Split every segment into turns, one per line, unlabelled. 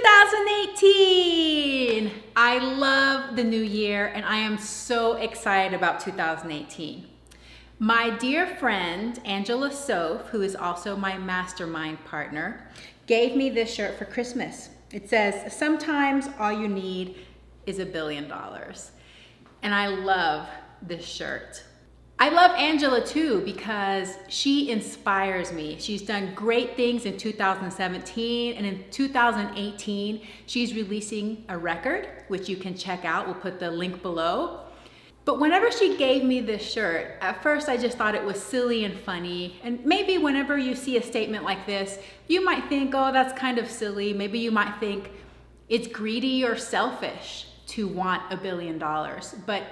2018! I love the new year and I am so excited about 2018. My dear friend, Angela Soph, who is also my mastermind partner, gave me this shirt for Christmas. It says, "Sometimes all you need is $1 billion." And I love this shirt. I love Angela too because she inspires me. She's done great things in 2017, and in 2018, she's releasing a record, which you can check out. We'll put the link below. But whenever she gave me this shirt, at first I just thought it was silly and funny. And maybe whenever you see a statement like this, you might think, oh, that's kind of silly. Maybe you might think it's greedy or selfish to want $1 billion. But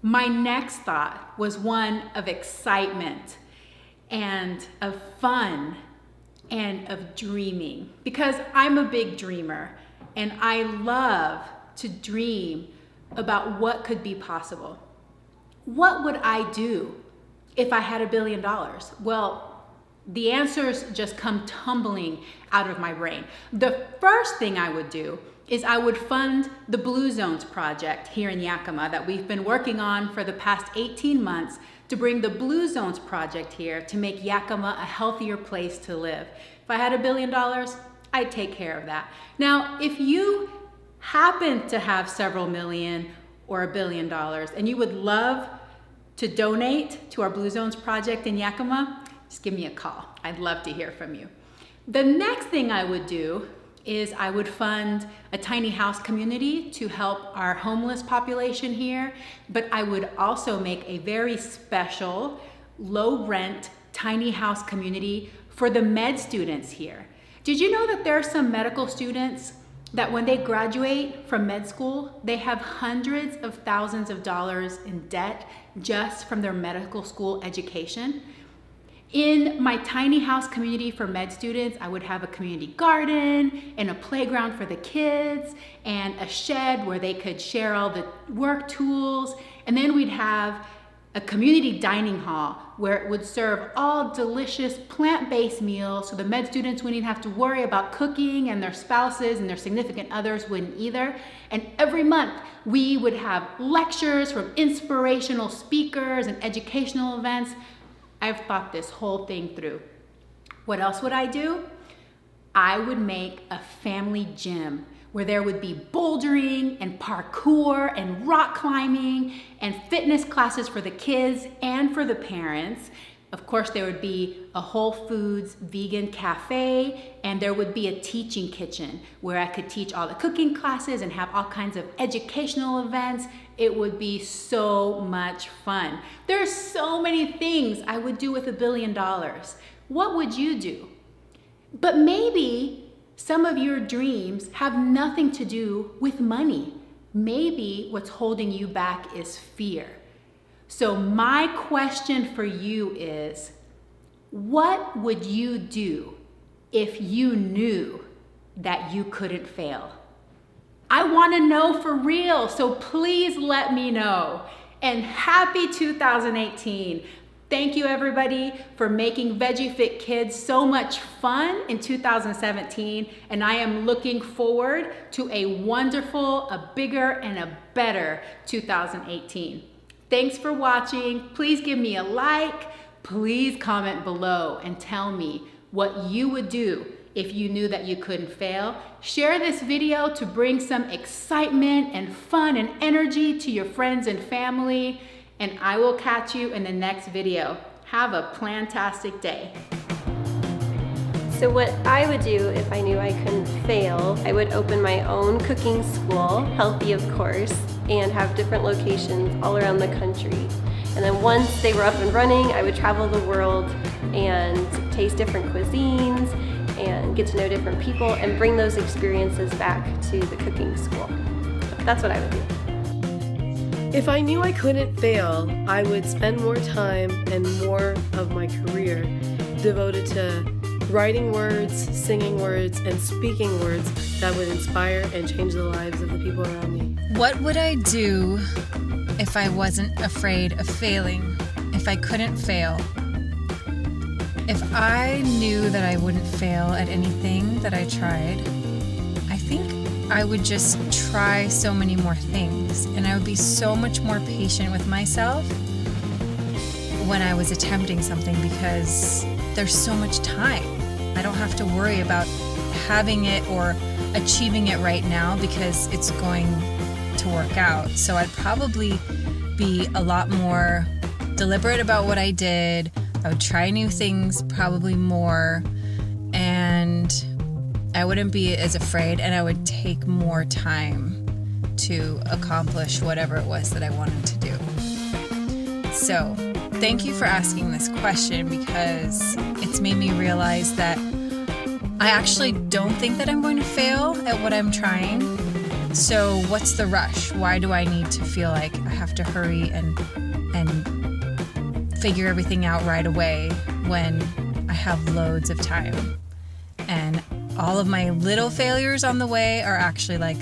my next thought was one of excitement and of fun and of dreaming, because I'm a big dreamer and I love to dream about what could be possible. What would I do if I had $1 billion? Well, the answers just come tumbling out of my brain. The first thing I would do is I would fund the Blue Zones project here in Yakima that we've been working on for the past 18 months to bring the Blue Zones project here to make Yakima a healthier place to live. If I had $1 billion, I'd take care of that. Now, if you happen to have several million or $1 billion and you would love to donate to our Blue Zones project in Yakima, just give me a call. I'd love to hear from you. The next thing I would do is I would fund a tiny house community to help our homeless population here, but I would also make a very special, low rent, tiny house community for the med students here. Did you know that there are some medical students that when they graduate from med school, they have hundreds of thousands of dollars in debt just from their medical school education? In my tiny house community for med students, I would have a community garden and a playground for the kids and a shed where they could share all the work tools. And then we'd have a community dining hall where it would serve all delicious plant-based meals so the med students wouldn't have to worry about cooking, and their spouses and their significant others wouldn't either. And every month we would have lectures from inspirational speakers and educational events. I've thought this whole thing through. What else would I do? I would make a family gym where there would be bouldering and parkour and rock climbing and fitness classes for the kids and for the parents. Of course, there would be a Whole Foods vegan cafe, and there would be a teaching kitchen where I could teach all the cooking classes and have all kinds of educational events. It would be so much fun. There's so many things I would do with $1 billion. What would you do? But maybe some of your dreams have nothing to do with money. Maybe what's holding you back is fear. So my question for you is, what would you do if you knew that you couldn't fail? I want to know for real, so please let me know. And happy 2018. Thank you everybody for making Veggie Fit Kids so much fun in 2017, and I am looking forward to a wonderful, a bigger, and a better 2018. Thanks for watching. Please give me a like. Please comment below and tell me what you would do if you knew that you couldn't fail. Share this video to bring some excitement and fun and energy to your friends and family, and I will catch you in the next video. Have a plantastic day.
So what I would do if I knew I couldn't fail, I would open my own cooking school, healthy of course, and have different locations all around the country. And then once they were up and running, I would travel the world and taste different cuisines and get to know different people and bring those experiences back to the cooking school. That's what I would do.
If I knew I couldn't fail, I would spend more time and more of my career devoted to writing words, singing words, and speaking words that would inspire and change the lives of the people around me.
What would I do if I wasn't afraid of failing, if I couldn't fail? If I knew that I wouldn't fail at anything that I tried, I think I would just try so many more things, and I would be so much more patient with myself when I was attempting something because there's so much time. I don't have to worry about having it or achieving it right now because it's going to work out. So I'd probably be a lot more deliberate about what I did. I would try new things probably more, and I wouldn't be as afraid, and I would take more time to accomplish whatever it was that I wanted to do. So thank you for asking this question because it's made me realize that I actually don't think that I'm going to fail at what I'm trying. So what's the rush? Why do I need to feel like I have to hurry and figure everything out right away when I have loads of time? And all of my little failures on the way are actually like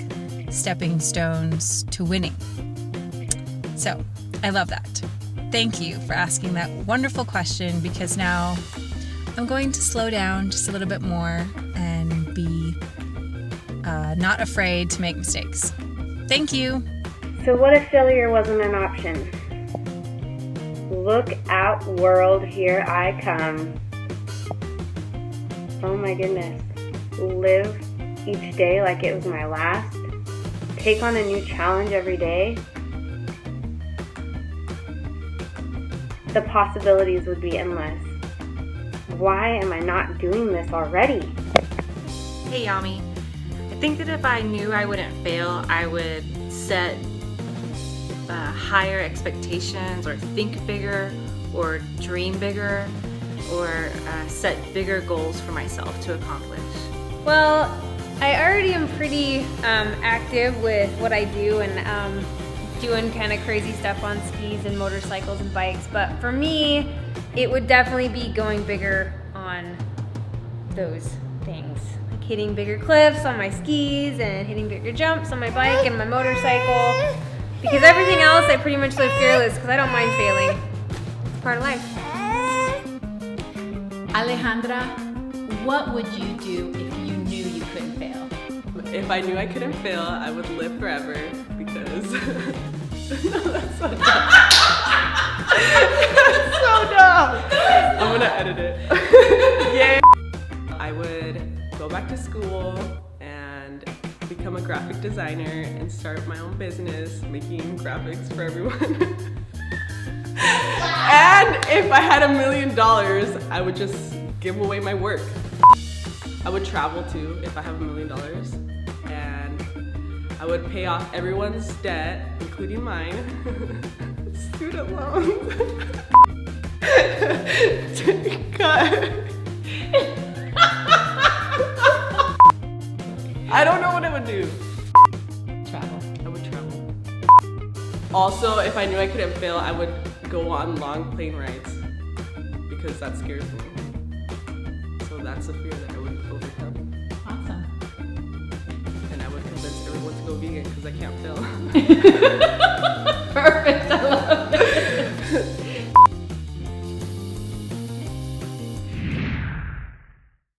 stepping stones to winning. So I love that. Thank you for asking that wonderful question because now I'm going to slow down just a little bit more and be not afraid to make mistakes. Thank you.
So what if failure wasn't an option? Look out, world, here I come. Oh my goodness. Live each day like it was my last. Take on a new challenge every day. The possibilities would be endless. Why am I not doing this already?
Hey Yami, I think that if I knew I wouldn't fail, I would set higher expectations or think bigger or dream bigger or set bigger goals for myself to accomplish.
Well, I already am pretty active with what I do and doing kind of crazy stuff on skis and motorcycles and bikes, but for me, it would definitely be going bigger on those things. Like hitting bigger cliffs on my skis and hitting bigger jumps on my bike and my motorcycle. Because everything else, I pretty much live fearless because I don't mind failing. It's part of life.
Alejandra, what would you do if you knew you couldn't fail?
If I knew I couldn't fail, I would live forever because no, that's so dumb. That's so dumb. I'm gonna edit it. Yay! I would go back to school and become a graphic designer and start my own business making graphics for everyone. And if I had $1 million, I would just give away my work. I would travel too if I have $1 million, and I would pay off everyone's debt, including mine. Student loans. God. I don't know what I would do.
Travel.
I would travel. Also, if I knew I couldn't fail, I would go on long plane rides because that scares me. So that's a fear that I would overcome.
Awesome.
And I would convince everyone to go vegan because I can't fail.
Perfect.